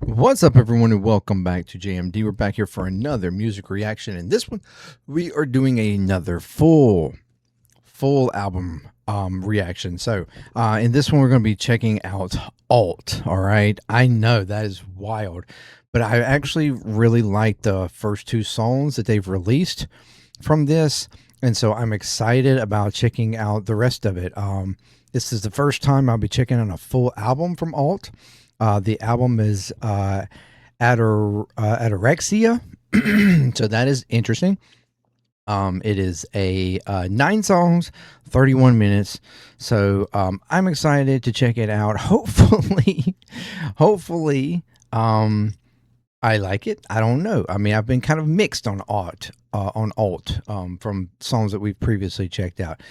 What's up, everyone, and welcome back to JMD. We're back here for another music reaction, and this one we are doing another full album reaction. So in this one we're going to be checking out Allt. All right, I know that is wild, but I actually really like the first two songs that they've released from this, and so I'm excited about checking out the rest of it. This is the first time I'll be checking out a full album from Allt. The album is Ataraxia, so that is interesting. It is a 9 songs, 31 minutes. So I'm excited to check it out. Hopefully, I like it. I don't know. I mean, I've been kind of mixed on Allt, from songs that we've previously checked out.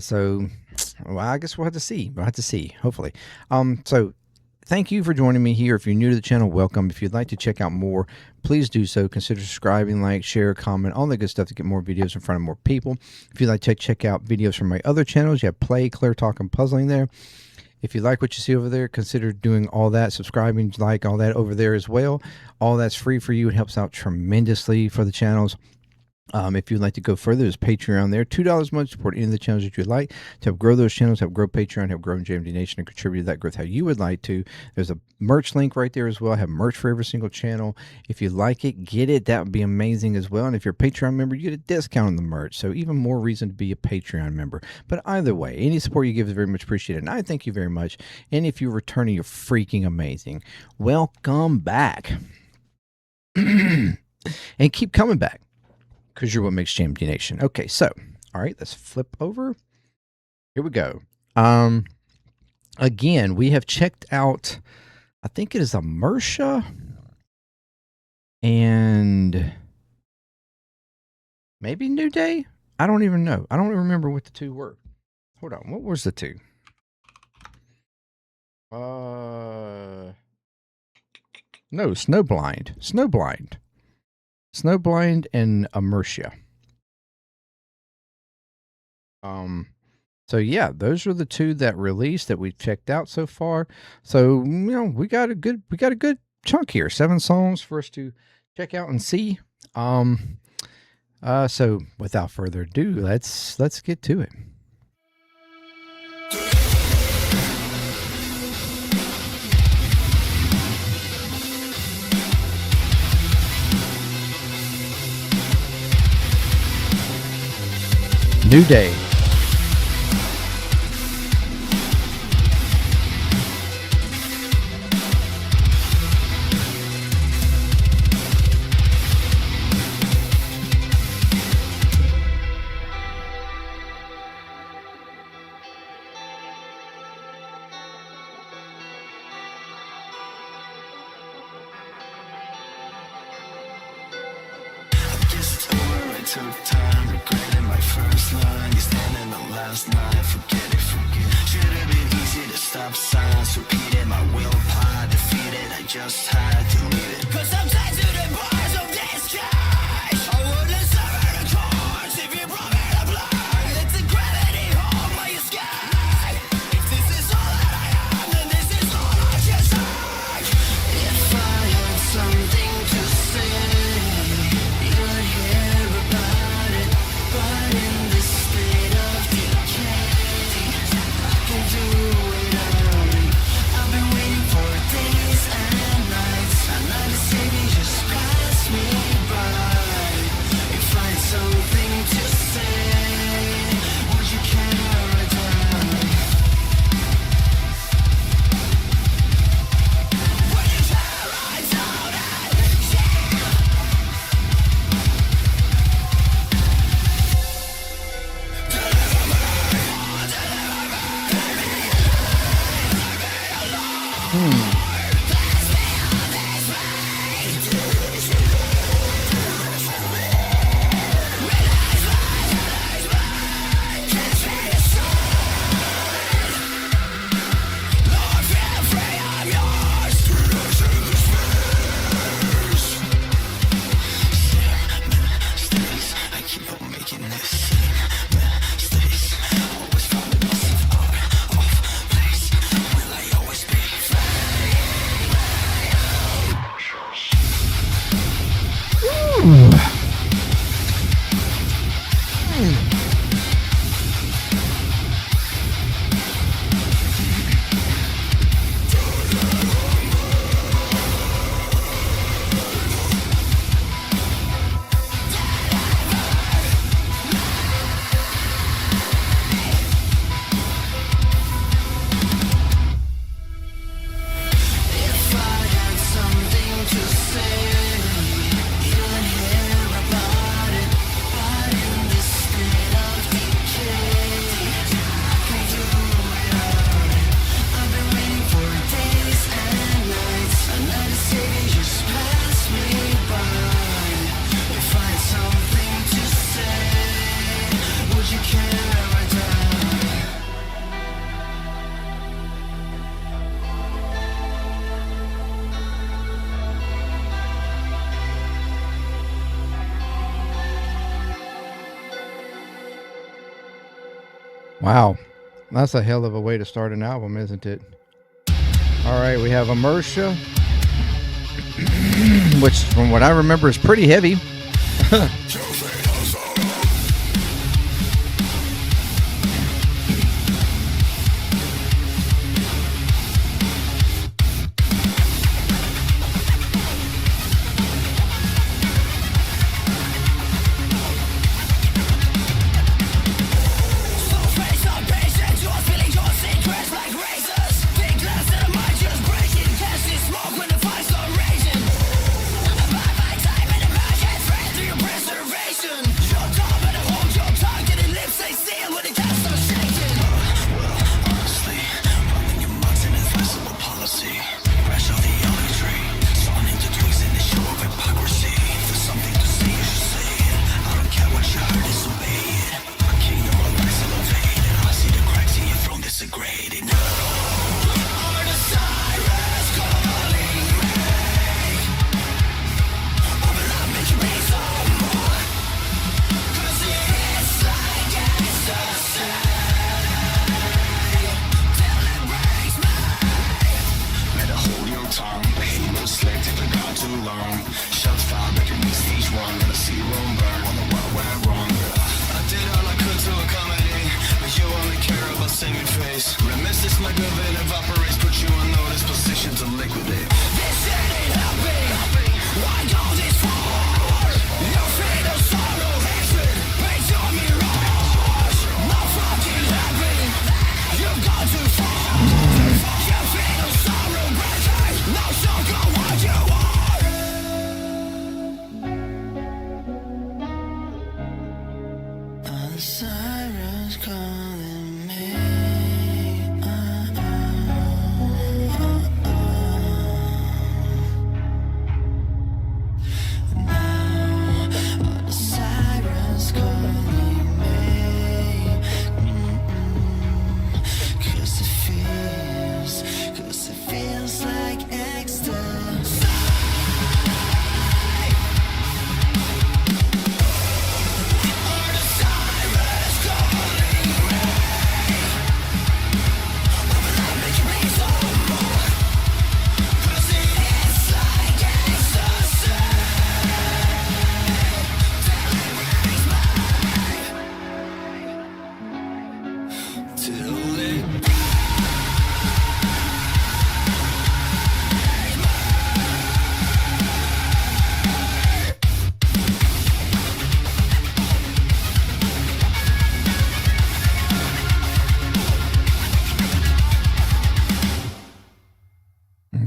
So well, I guess we'll have to see. Hopefully. So thank you for joining me here. If you're new to the channel, welcome. If you'd like to check out more, please do so. Consider subscribing, like, share, comment, all the good stuff to get more videos in front of more people. If you'd like to check out videos from my other channels, you have Play, ClearTalk, and Puzzling there. If you like what you see over there, consider doing all that, subscribing, like all that over there as well. All that's free for you. It helps out tremendously for the channels. If you'd like to go further, there's Patreon there. $2 a month, support any of the channels that you'd like to help grow those channels, help grow Patreon, help grow JMD Nation, and contribute to that growth how you would like to. There's a merch link right there as well. I have merch for every single channel. If you like it, get it. That would be amazing as well. And if you're a Patreon member, you get a discount on the merch. So even more reason to be a Patreon member. But either way, any support you give is very much appreciated. And I thank you very much. And if you're returning, you're freaking amazing. Welcome back. And keep coming back, because you're what makes JMD Nation. Okay, so, all right, let's flip over. Here we go. Again, we have checked out, I think it is a Mersha and maybe New Day. I don't even know. I don't even remember what the two were. Hold on, what was the two? No, Snowblind and Mersha. So yeah, those are the two that released that we've checked out so far. So, you know, we got a good chunk here. 7 songs for us to check out and see. So without further ado, let's get to it. New Day. Took time, regretting my first line. You're standing on last night, forget it. Should've been easy to stop signs, repeated my willpower, defeated, I just had to leave it. Cause I'm tied to the bars of this cage. I wouldn't suffer the course if you brought me to blood. It's a gravity hole my escape. If this is all that I am, then this is all I should say. If I had something to say, you'd hear about it. But in this state of decay, I can do without it. I've been waiting for days and nights. Another city just passed me by. If I had something to say, would you carry down? Would you carry down and I keep on making this scene. Mistakes, always find the best out of place. Will I always be free? Wow, that's a hell of a way to start an album, isn't it? All right, we have Inertia, which from what I remember is pretty heavy.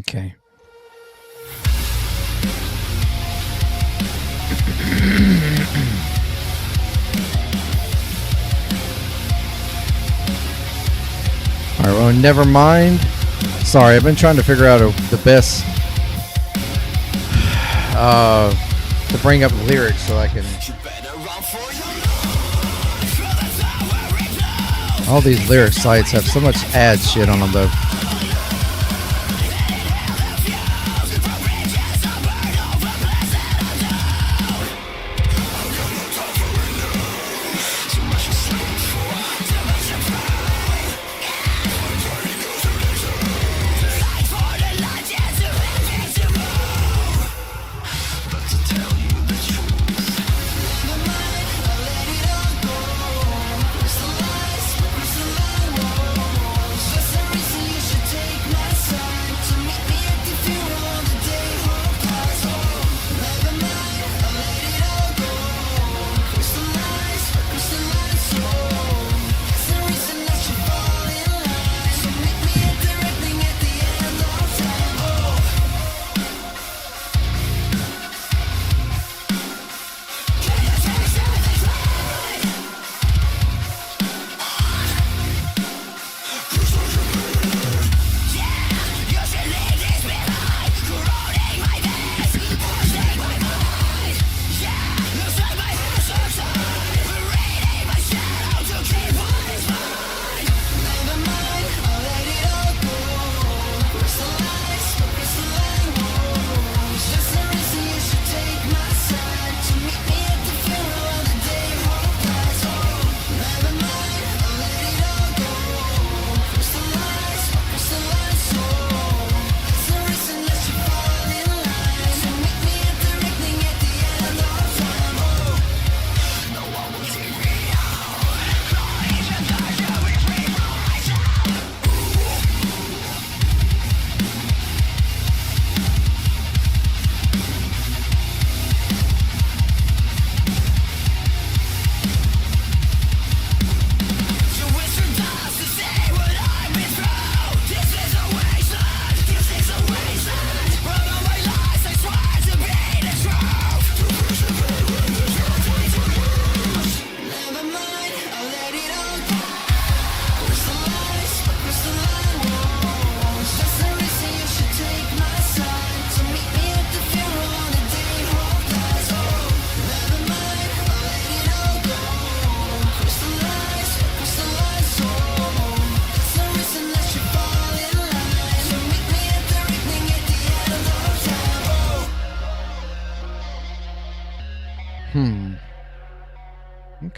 Okay. All right, well, never mind. Sorry, I've been trying to figure out the best to bring up lyrics so I can. All these lyric sites have so much ad shit on them, though.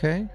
Okay.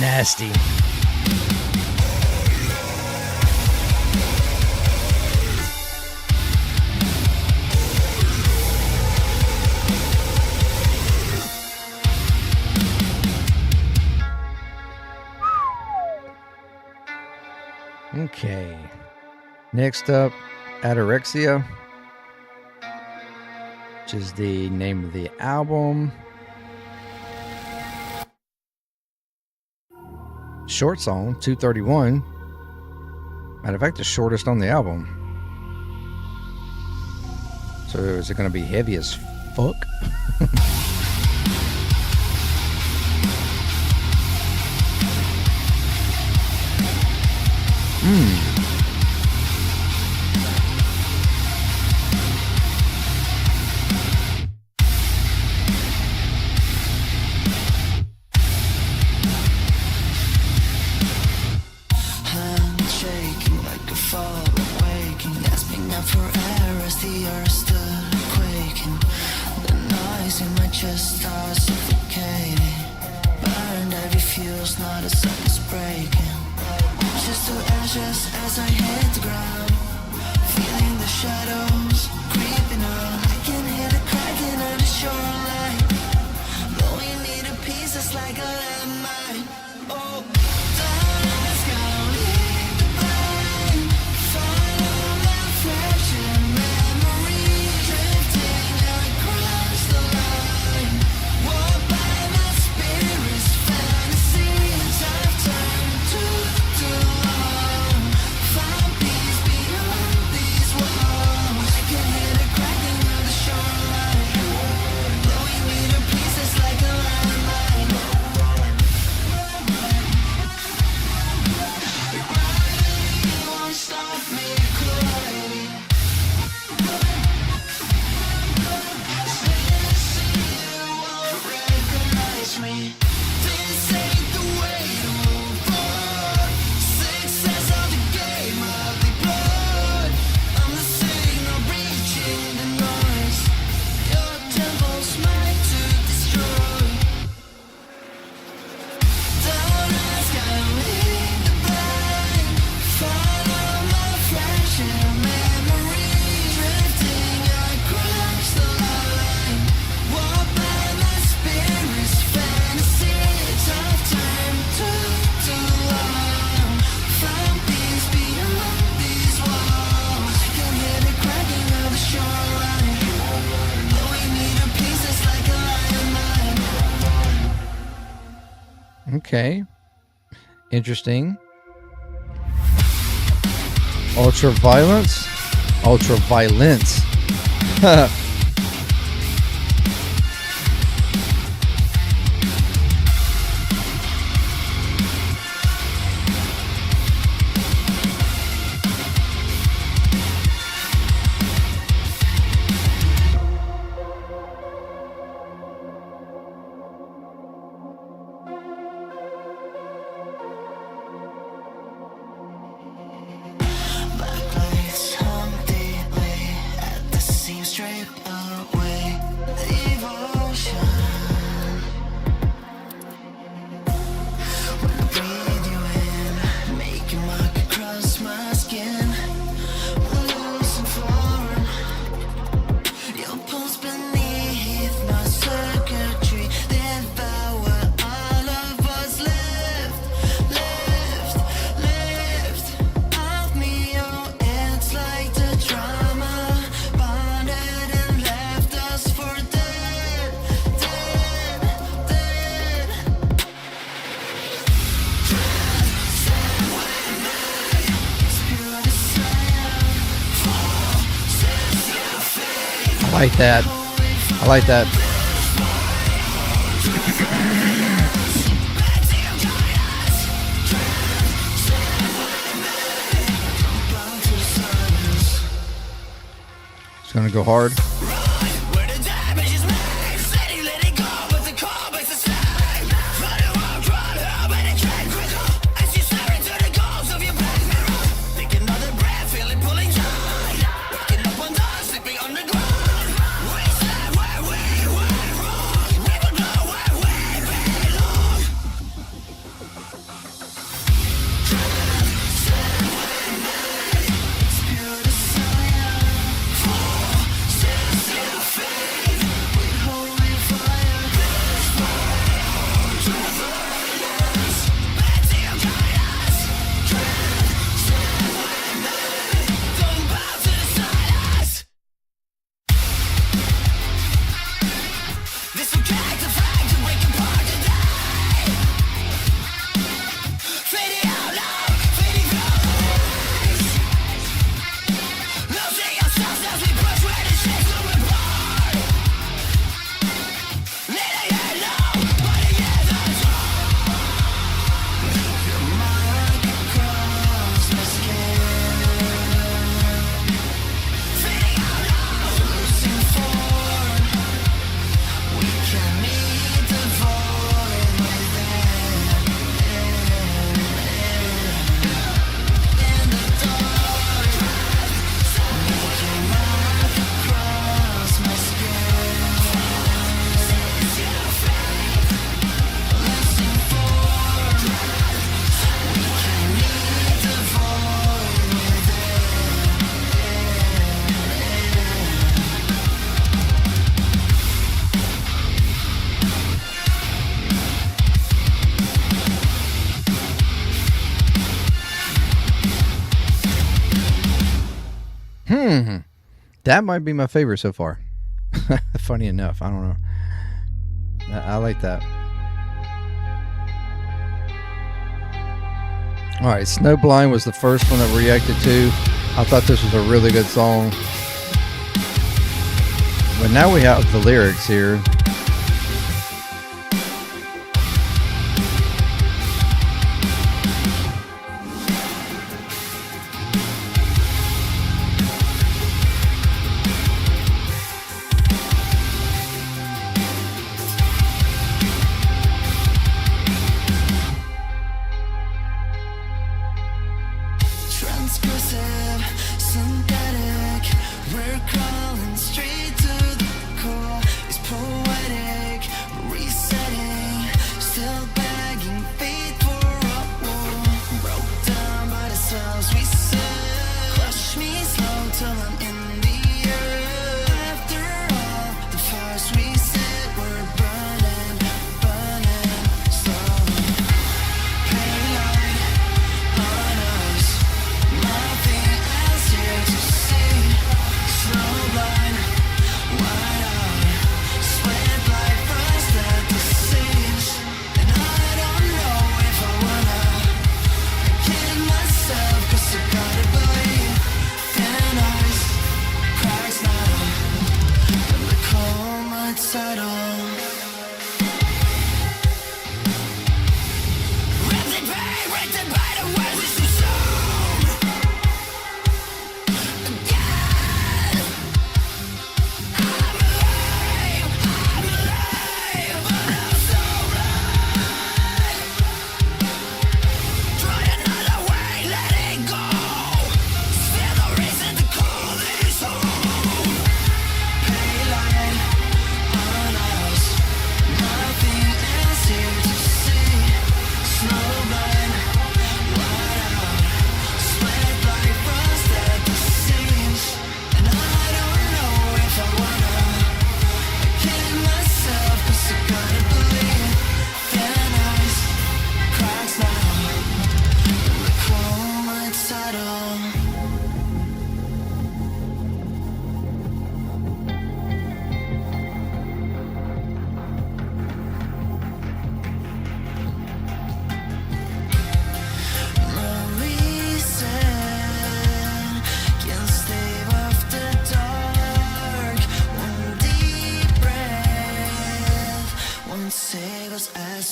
Nasty. Okay. Next up, Ataraxia, which is the name of the album. Short song, 2:31. Matter of fact, the shortest on the album. So is it going to be heavy as fuck? touch me. This ain't the way to move forward. Success of the game of the blood. I'm the signal reaching the noise. Your temple's mine to destroy. Don't ask, I'm leading the blind. Follow my flashing memory. Drifting across the line. Walk by my spirit's fantasy. Tough time to long. Found peace beyond these walls. Can hear the cracking of the shoreline. Blowing me to pieces like a lion mine. Okay. Interesting. Ultra violence. Ultra violence. Backlights hum deeply at the seam, straight away devotion. When I breathe you in, make you mark across my skin. Losing form, your pulse beneath my circuitry. Devour all of what's left. Of me, oh, it's like the drama bonded and left us for dead. It's pure desire, I like that. I like that. It's gonna go hard. where the damage is made. Steady, let it go, but the core makes the same. Run it walk, run it, when it can't quicker. As you stare into the ghosts of your back mirror. Take another breath, feel it pulling tight. Waking up on dawn, sleeping on the ground. We stand where we went wrong. We will know where we belong. It's pure desire. Forces your fate with holy fire. Let him guide us. Don't bow to the silence. This will connect the flag to break apart today. Fading out loud, fading close. Losing ourselves as we push where the shapes go apart. Letting it low, putting it on top. Your mark across my skin. Fading out loud, losing form. We can meet the void within. In the dark, make your mark across my skin. Losing form. We can meet the void That might be my favorite so far. Funny enough, I don't know. I like that. All right, Snowblind was the first one that we reacted to. I thought this was a really good song. But now we have the lyrics here.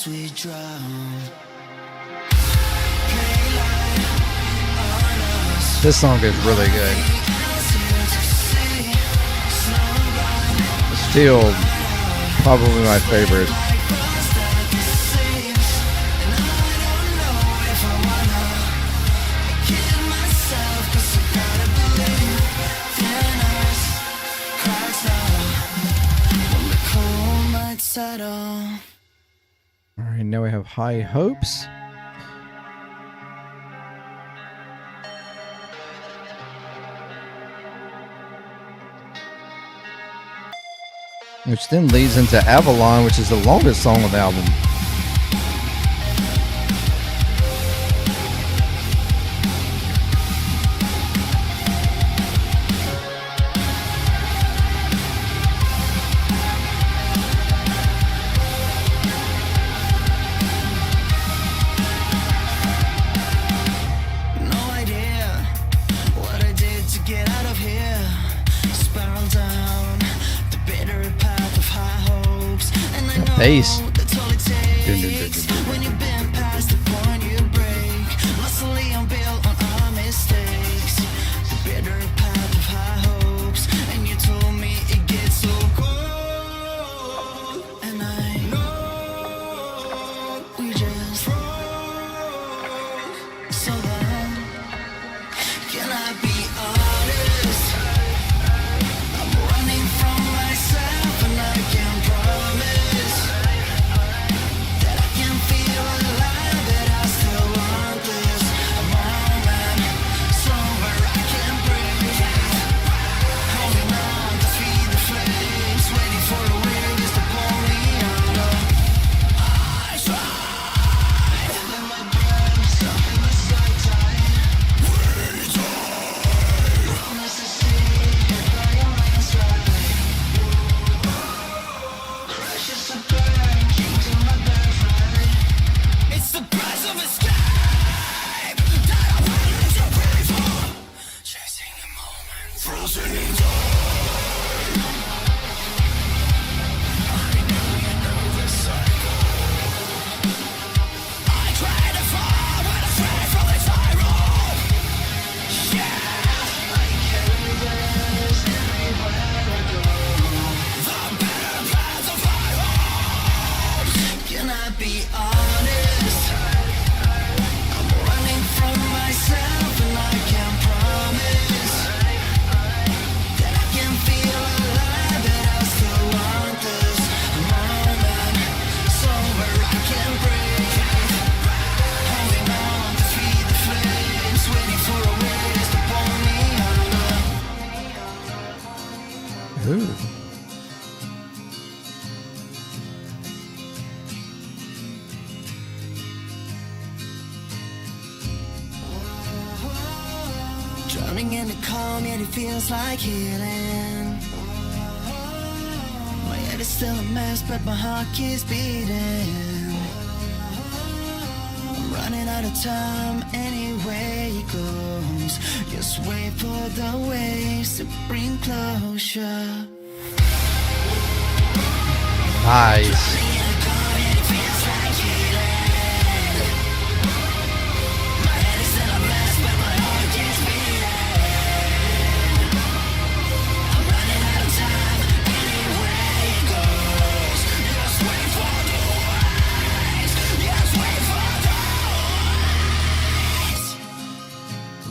as we drown. This song is really good. Still probably my favorite. All right, now we have High Hopes. Which then leads into Avalon, which is the longest song on the album. Bass. Ooh. Drowning in the calm, yet it feels like healing. My head is still a mess, but my heart keeps beating. I'm running out of time, anywhere it goes. Just wait for the waves to bring closure. Nice.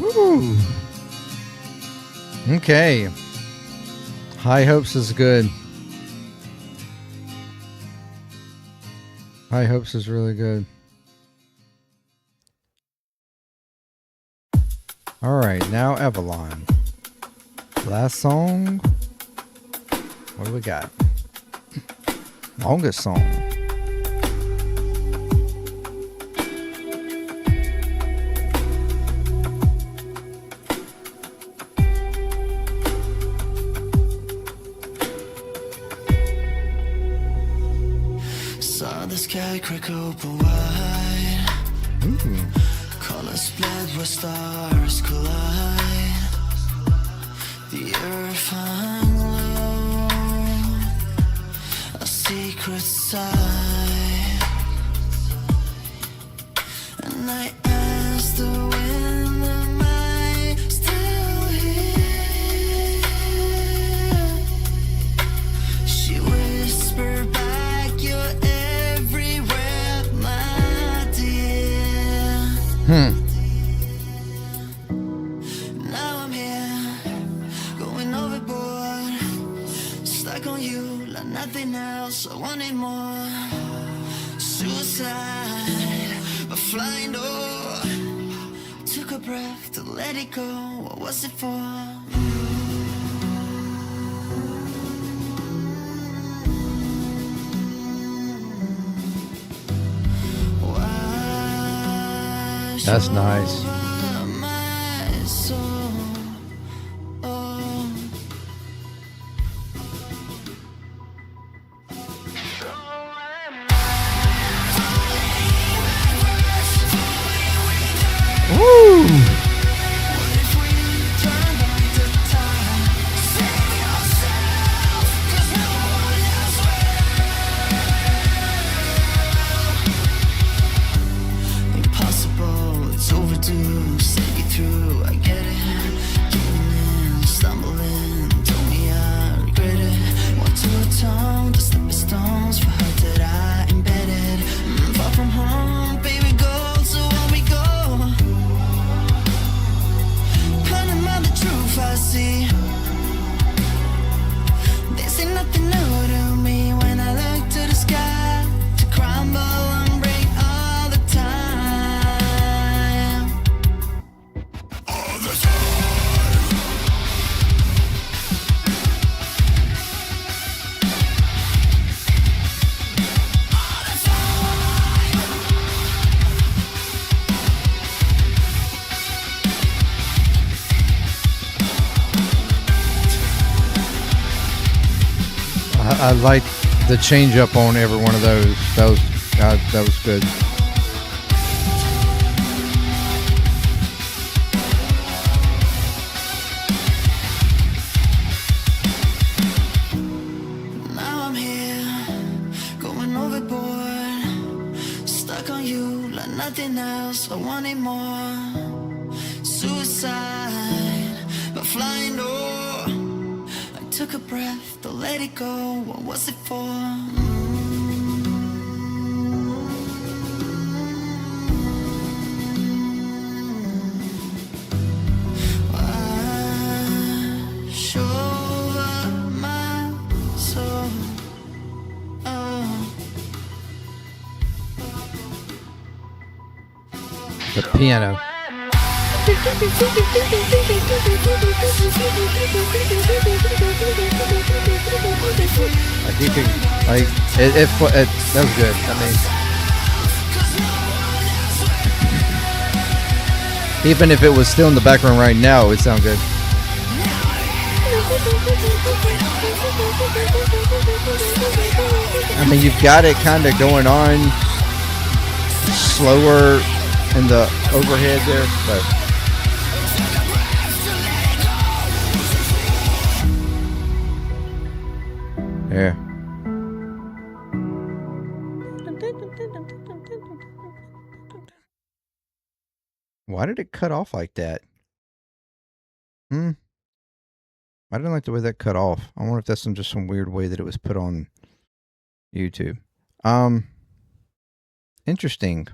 Woo. Okay. High Hopes is good. High Hopes is really good. All right, now Avalon. Last song. What do we got? Longest song. The sky crack open wide. Ooh. Colors split where stars collide. The earth hung low, a secret side. Now I'm here, going overboard, stuck on you like nothing else. I wanted more. Suicide, a flying door. Took a breath to let it go. What was it for? That's nice. Woo! Impossible, it's overdue. Save you through, I get it. Giving in, stumbling. Told me I regret it. Want to atone, to slip the stones for her that I embedded. Far from home, baby, go. So on we go. Cutting out the truth I see. This ain't nothing new to me. When I look to the sky, to crumble and break all the time. All the time. All the I like the change up on every one of those. That was good. Now I'm here, going overboard, stuck on you like nothing else. I wanted more. Suicide, but flying door. I took a breath to let it go. What was it for? Wash over my soul. Oh. The piano. Like you can, like it that was good. I mean, even if it was still in the background right now, it would sound good. I mean, you've got it kind of going on slower in the overhead there, but. Yeah. Why did it cut off like that? I didn't like the way that cut off. I wonder if that's just some weird way that it was put on YouTube. Interesting.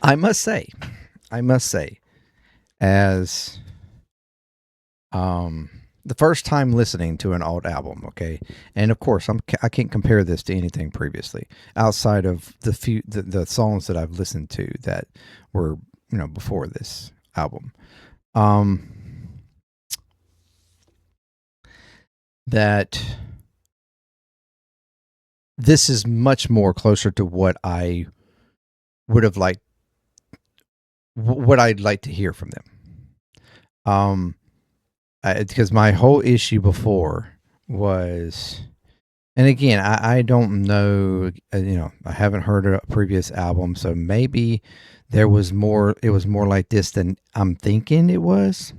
I must say, as the first time listening to an Allt album, okay, and of course I can't compare this to anything previously outside of the songs that I've listened to that were before this album. That this is much more closer to what I would have liked, what I'd like to hear from them. Because my whole issue before was, and again, I don't know, I haven't heard a previous album, so maybe it was more like this than I'm thinking it was.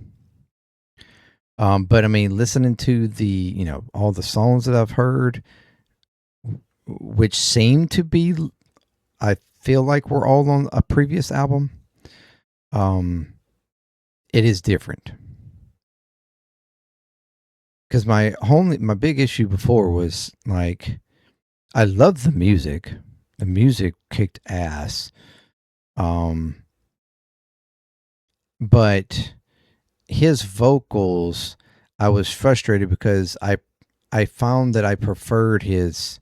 But I mean, listening to the, all the songs that I've heard, which seem to be, I feel like we're all on a previous album. It is different. Because my big issue before was like, I love the music. The music kicked ass. But his vocals, I was frustrated because I found that I preferred his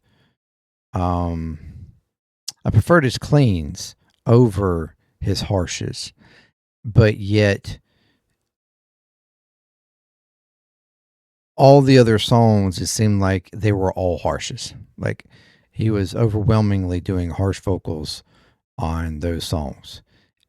cleans over his harshes, but yet all the other songs, it seemed like they were all harshes. Like he was overwhelmingly doing harsh vocals on those songs.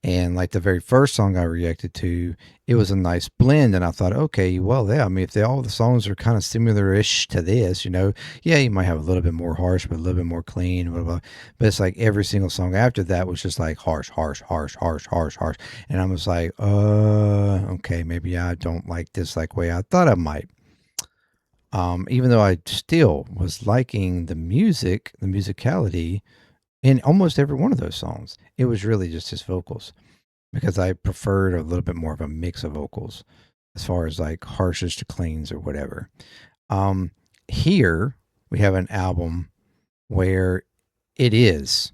And like the very first song I reacted to, it was a nice blend. And I thought, okay, well, yeah, I mean, if all the songs are kind of similar-ish to this, yeah, you might have a little bit more harsh, but a little bit more clean, blah, blah. But it's like every single song after that was just like harsh, harsh, harsh, harsh, harsh, harsh. And I was like, okay, maybe I don't like this like way I thought I might. Even though I still was liking the music, the musicality in almost every one of those songs. It was really just his vocals because I preferred a little bit more of a mix of vocals as far as like harshes to cleans or whatever. Here we have an album where it is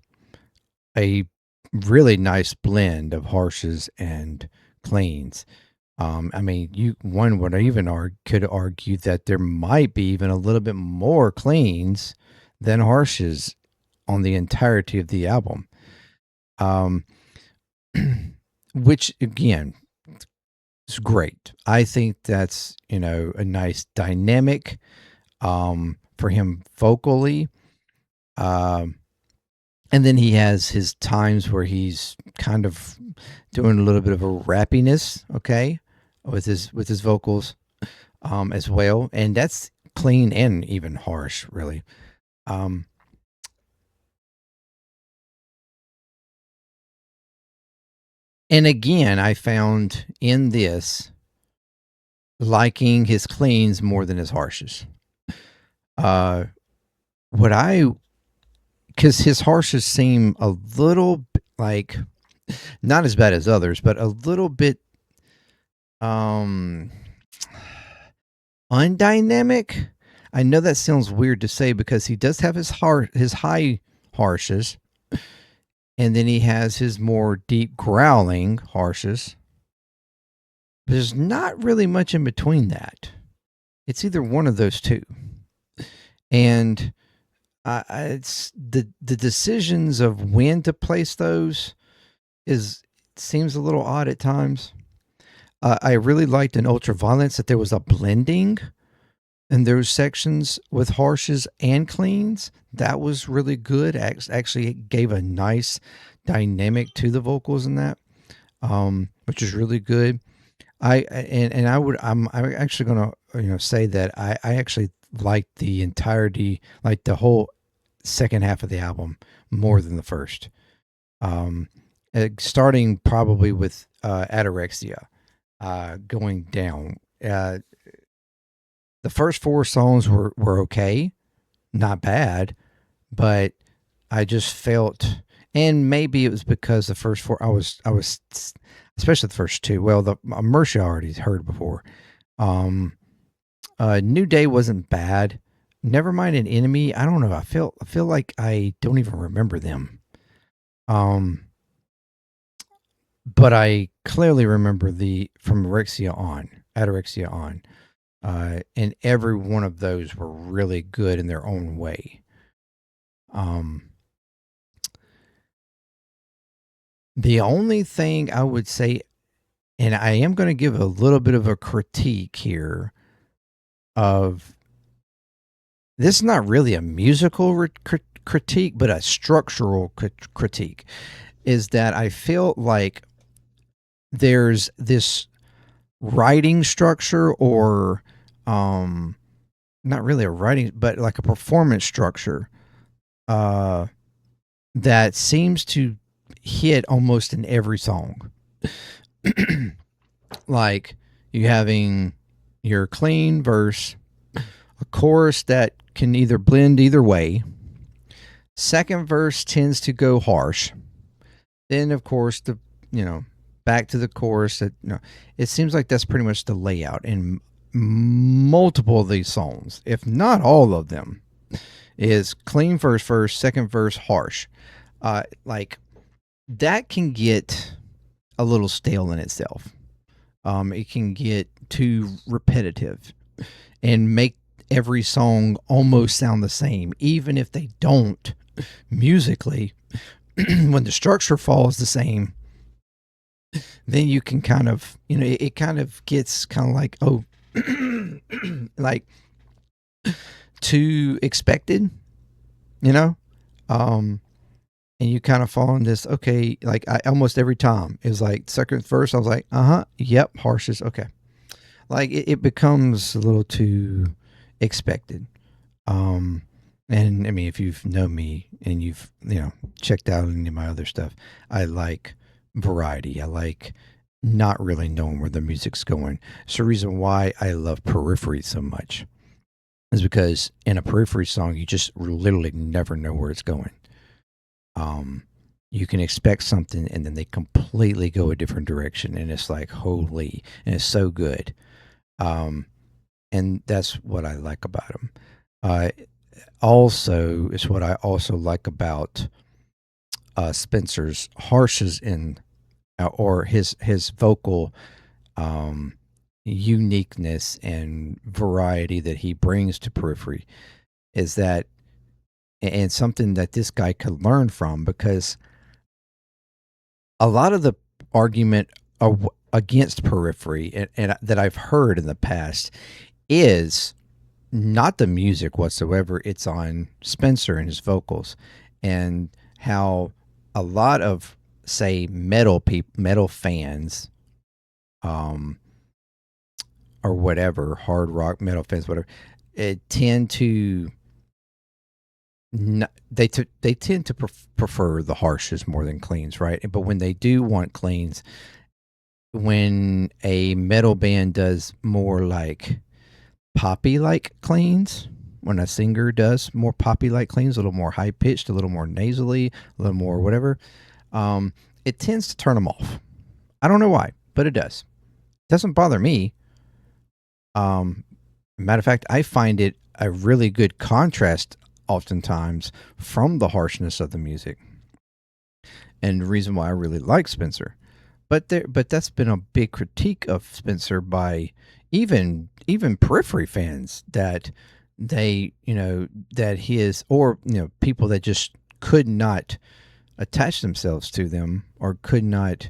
a really nice blend of harshes and cleans. I mean, one would even could argue that there might be even a little bit more cleans than harshes on the entirety of the album. Which again is great. I think that's, a nice dynamic for him vocally. And then he has his times where he's kind of doing a little bit of a rappiness, okay, with his vocals as well. And that's clean and even harsh, really. And again, I found in this liking his cleans more than his harshes. Because his harshes seem a little like not as bad as others, but a little bit undynamic. I know that sounds weird to say because he does have his high harshes, and then he has his more deep growling harshes. But there's not really much in between that. It's either one of those two. And it's the decisions of when to place those seems a little odd at times. I really liked in Ultraviolence that there was a blending in those sections with harshes and cleans. That was really good. Actually, it gave a nice dynamic to the vocals in that, which is really good. I'm actually gonna say that I actually liked the entirety, like the whole second half of the album more than the first. Starting probably with Ataraxia, going down. The first four songs were okay, not bad, but I just felt, and maybe it was because the first four I was especially the first two. Well, the Mercy I already heard before. New Day wasn't bad. Never mind an Enemy. I don't know. I feel like I don't even remember them. But I clearly remember from Ataraxia on. And every one of those were really good in their own way. The only thing I would say, and I am going to give a little bit of a critique here of this, is not really a musical critique, but a structural critique, is that I feel like there's this writing structure, or not really a writing, but like a performance structure that seems to hit almost in every song. Like you having your clean verse, a chorus that can either blend either way. Second verse tends to go harsh. Then of course back to the chorus. It seems like that's pretty much the layout in multiple of these songs, if not all of them. is clean first verse, second verse harsh. Like that can get a little stale in itself. It can get too repetitive and make every song almost sound the same, even if they don't musically. When the structure falls the same, then you can kind of, it kind of gets kind of like, oh, like too expected, and you kind of fall in this, okay, like I almost every time it was like second verse, I was like, yep, harshes, okay. Like it becomes a little too expected. And I mean, if you've known me and you've, checked out any of my other stuff, I like variety. I like not really knowing where the music's going. It's the reason why I love Periphery so much, is because in a Periphery song, you just literally never know where it's going. You can expect something and then they completely go a different direction, and it's like, holy, and it's so good. And that's what I like about them. Also, it's what I also like about Spencer's harshes in, or his vocal uniqueness and variety that he brings to Periphery, is that, and something that this guy could learn from, because a lot of the argument against Periphery and that I've heard in the past is not the music whatsoever. It's on Spencer and his vocals, and how a lot of, say, metal fans, or whatever, hard rock metal fans, whatever, tend to they tend to prefer the harshes more than cleans, right? But when they do want cleans, when a metal band does more like poppy like cleans, when a singer does more poppy like cleans, a little more high pitched, a little more nasally, a little more whatever, it tends to turn them off. I don't know why, but it does. It doesn't bother me. Matter of fact, I find it a really good contrast oftentimes from the harshness of the music, and the reason why I really like Spencer. But that's been a big critique of Spencer by even Periphery fans, that they, that his, or people that just could not attach themselves to them, or could not,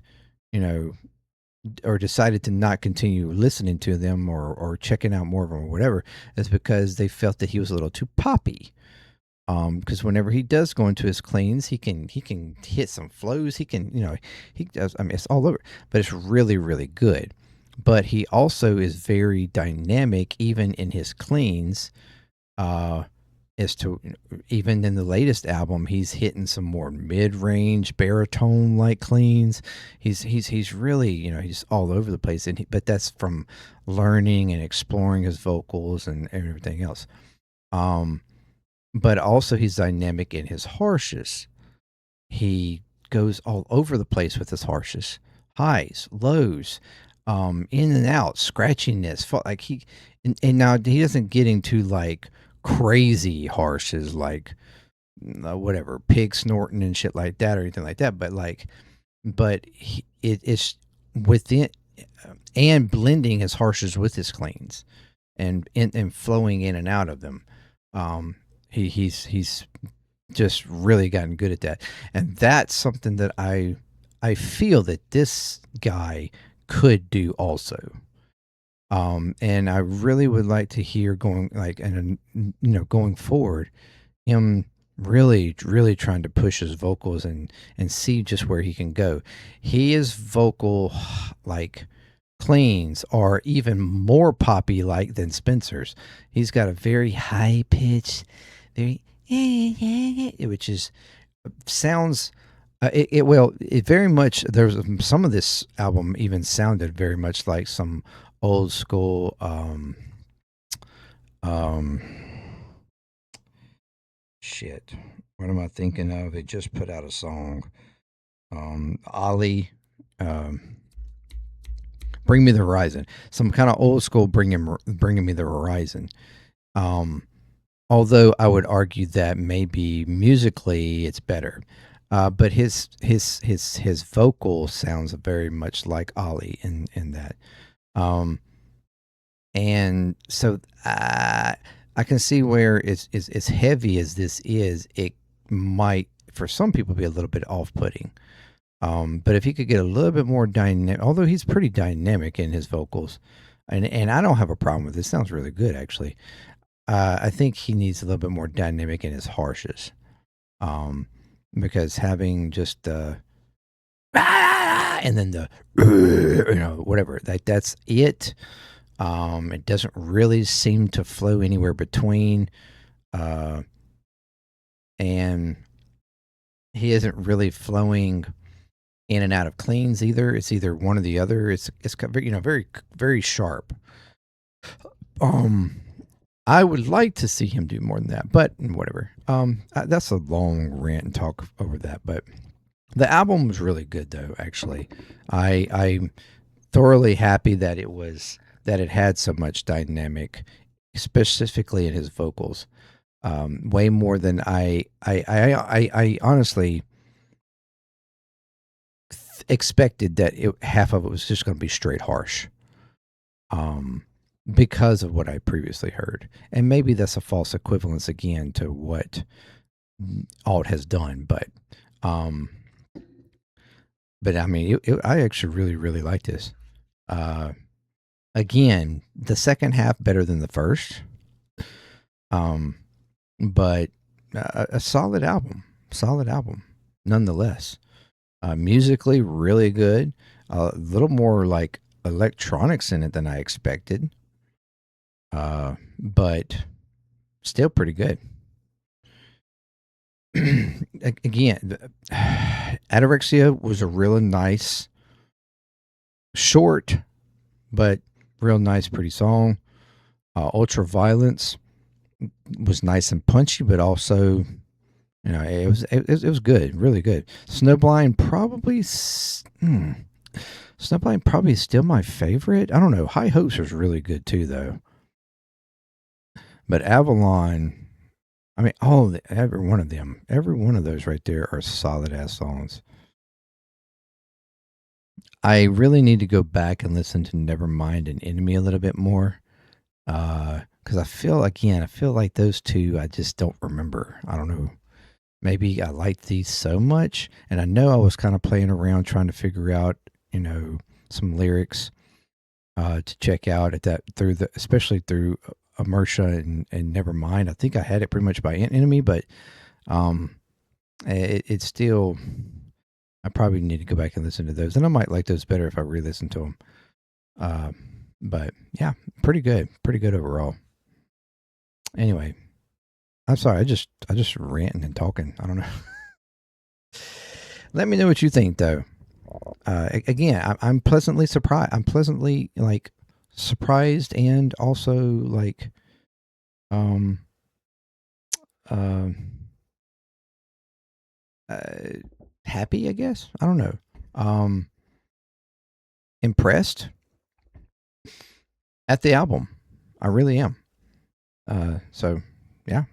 or decided to not continue listening to them, or checking out more of them, or whatever, is because they felt that he was a little too poppy. Because whenever he does go into his cleans, he can hit some flows. He can, he does. I mean, it's all over, but it's really, really good. But he also is very dynamic, even in his cleans. As to, even in the latest album, he's hitting some more mid-range baritone like cleans. He's really, he's all over the place, but that's from learning and exploring his vocals and everything else. But also he's dynamic in his harshes. He goes all over the place with his harshes, highs, lows, in and out, scratchiness. Like and now he doesn't get into like crazy harshes, like whatever, pig snorting and shit like that, or anything like that. But it's within, and blending his harshes with his cleans, and flowing in and out of them. He's just really gotten good at that, and that's something that I feel that this guy could do also. And I really would like to hear going forward, him really trying to push his vocals and see just where he can go. His vocal like cleans are even more poppy like than Spencer's. He's got a very high pitch, very which is sounds it very much, there's some of this album even sounded very much like some old school shit, what am I thinking of? They just put out a song, Ollie, Bring Me the Horizon, some kind of old school bringing me the horizon. Although I would argue that maybe musically it's better. But his vocal sounds very much like Ollie in that. Um, and so I can see where it's as heavy as this is, it might for some people be a little bit off-putting. But if he could get a little bit more dynamic, although he's pretty dynamic in his vocals, and I don't have a problem with this. Sounds really good actually. I think he needs a little bit more dynamic in his harshes, because having just and then the whatever that's it. It doesn't really seem to flow anywhere between, and he isn't really flowing in and out of cleans either. It's either one or the other. It's very very sharp. I would like to see him do more than that, but whatever. That's a long rant and talk over that, but the album was really good though. Actually, I'm thoroughly happy that it had so much dynamic, specifically in his vocals. Way more than I honestly expected that half of it was just going to be straight harsh. Because of what I previously heard. And maybe that's a false equivalence again to what Allt has done, but I mean, I actually really, really like this. Again, the second half better than the first. But a solid album, nonetheless. Musically, really good. A little more like electronics in it than I expected. But still pretty good. Again, Ataraxia was a really nice, short, but real nice, pretty song. Ultraviolence was nice and punchy, but also, it was good, really good. Snowblind probably still my favorite. I don't know. High Hopes was really good too, though. But Avalon, I mean, every one of those right there are solid ass songs. I really need to go back and listen to Nevermind and Enemy a little bit more. Because I feel like those two, I just don't remember. I don't know. Maybe I liked these so much. And I know I was kind of playing around trying to figure out, some lyrics to check out especially through Inertia and Nevermind. I think I had it pretty much by Enemy, but it's still, I probably need to go back and listen to those. And I might like those better if I re-listen to them. But yeah, pretty good overall. Anyway, I'm sorry. I just ranting and talking. I don't know. Let me know what you think, though. Again, I'm pleasantly surprised. I'm pleasantly surprised and also happy, I guess. I don't know. Impressed at the album. I really am. So yeah,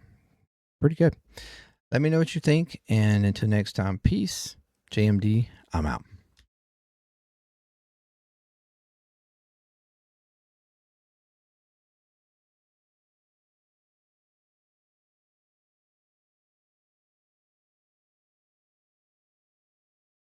pretty good. Let me know what you think, and until next time, peace. JMD, I'm out.